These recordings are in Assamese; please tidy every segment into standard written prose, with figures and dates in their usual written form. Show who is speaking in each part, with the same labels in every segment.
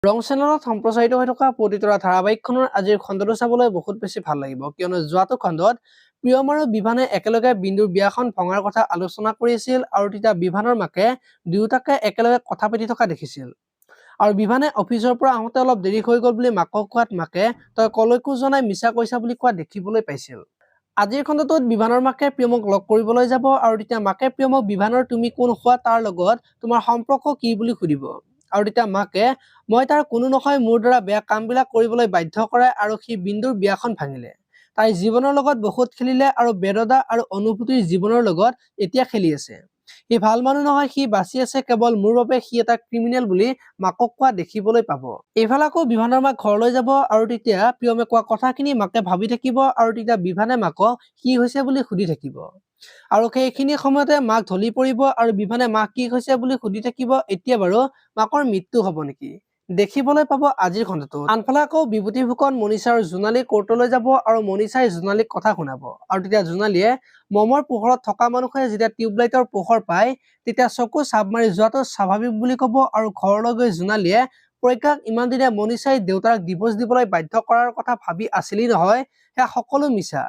Speaker 1: ৰং চেনেলত সম্প্ৰচাৰিত হৈ থকা পতিতৰা ধাৰাবাহিকখনৰ আজিৰ খণ্ডটো চাবলৈ বহুত বেছি ভাল লাগিব, কিয়নো যোৱাটো খণ্ডত প্ৰিয়ম আৰু বিভানে একেলগে বিন্দুৰ বিয়াখন ভঙাৰ কথা আলোচনা কৰিছিল আৰু তেতিয়া বিভানৰ মাকে দুয়োটাকে একেলগে কথা পাতি থকা দেখিছিল। আৰু বিভানে অফিচৰ পৰা আহোঁতে অলপ দেৰি হৈ গ'ল বুলি মাকক কোৱাত মাকে তই কলৈকো জনাই মিছা কৈছা বুলি কোৱা দেখিবলৈ পাইছিল। আজিৰ খণ্ডটোত বিভানৰ মাকে প্ৰিয়মক লগ কৰিবলৈ যাব আৰু তেতিয়া মাকে প্ৰিয়মক বিভানৰ তুমি কোন হোৱা তাৰ লগত তোমাৰ সম্পৰ্ক কি বুলি সুধিব। আৰু তেতিয়া মাকে মই তাৰ কোনো নহয়, মোৰ দ্বাৰা বেয়া কামবিলাক কৰিবলৈ বাধ্য কৰায় আৰু সি বিন্দুৰ বিয়াখন ভাঙিলে, তাইৰ জীৱনৰ লগত বহুত খেলিলে আৰু বেদদা আৰু অনুভূতিৰ জীৱনৰ লগত এতিয়া খেলি আছে। সি ভাল মানুহ নহয়, সি বাচি আছে কেৱল মোৰ বাবে, সি এটা ক্ৰিমিনেল বুলি মাকক কোৱা দেখিবলৈ পাব। এইফালে আকৌ বিভানৰ মাক ঘৰলৈ যাব আৰু তেতিয়া প্ৰিয়মে কোৱা কথাখিনি মাকে ভাবি থাকিব আৰু তেতিয়া বিভানে মাকক কি হৈছে বুলি সুধি থাকিব। আৰু সেইখিনি সময়তে মাক ঢলি পৰিব আৰু বিভানে মাক কি হৈছে বুলি সুধি থাকিব। এতিয়া বাৰু মাকৰ মৃত্যু হব নেকি দেখিবলৈ পাব আজিৰ খণ্ডটোত। আনফালে আকৌ বিভূতি ফুকন মনিষা আৰু জোনালী কোৰ্টলৈ যাব আৰু মনিষাই জোনালীক কথা শুনাব আৰু তেতিয়া জোনালীয়ে মমৰ পোহৰত থকা মানুহে যেতিয়া টিউবলাইটৰ পোহৰ পায় তেতিয়া চকু চাপ মাৰি যোৱাটো স্বাভাৱিক বুলি কব। আৰু ঘৰলৈ গৈ জোনালীয়ে প্ৰজ্ঞাক ইমান দিনে মনিষাই দেউতাক ডিভোৰ্চ দিবলৈ বাধ্য কৰাৰ কথা ভাবি আছিলি নহয়, সেয়া সকলো মিছা,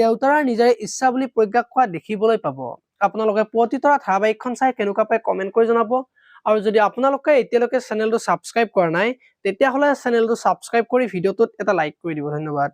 Speaker 1: দেউতাৰ নিজৰে ইচ্ছা বুলি প্ৰজ্ঞাক কোৱা দেখিবলৈ পাব। আপোনালোকে পতিতৰা ধাৰাবাহিকখন চাই কেনেকুৱা পায় কমেন্ট কৰি জনাব। আৰু যদি আপোনালোকে এতিয়ালৈকে চেনেলটো ছাবস্ক্ৰাইব কৰা নাই তেতিয়াহ'লে চেনেলটো ছাবস্ক্ৰাইব কৰি ভিডিঅ'টোত এটা লাইক কৰি দিব। ধন্যবাদ।